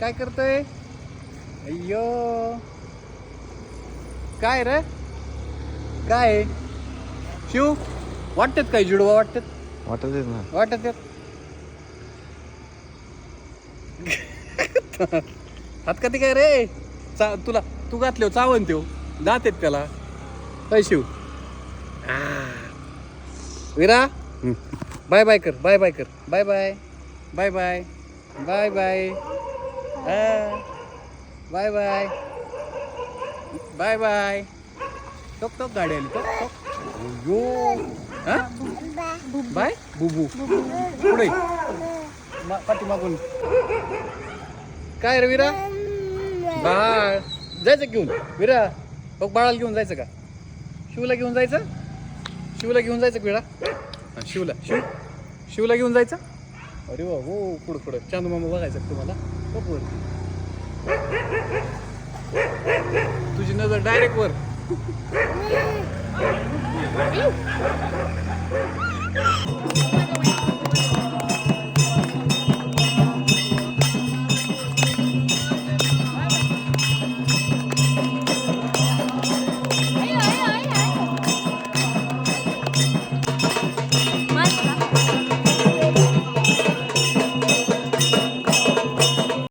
काय करतोय? अय्यो काय रे? काय शिव वाटतात काय जुडवा वाटतात? वाटत येत ना. वाटत हात कधी काय रे? तुला तू घातले चावण त्यो दात आहेत त्याला. काय शिव विरा बाय बाय कर बाय बाय कर बाय बाय बाय बाय बाय बाय बाय बाय बाय बाय टोक टोक गाडी आली टोक टोक यो हा बाय बुबू पुढे पाठी मागून काय रे विरा बाळ जायचं घेऊन विरा बघ बाळाला घेऊन जायचं का शिवला घेऊन जायचं शिवला घेऊन जायचं विरा शिवला शिवला घेऊन जायचं अरे वा हो पुढं पुढं चांदू मामा बघायचं तुम्हाला बघ वर तुझी नजर डायरेक्ट वर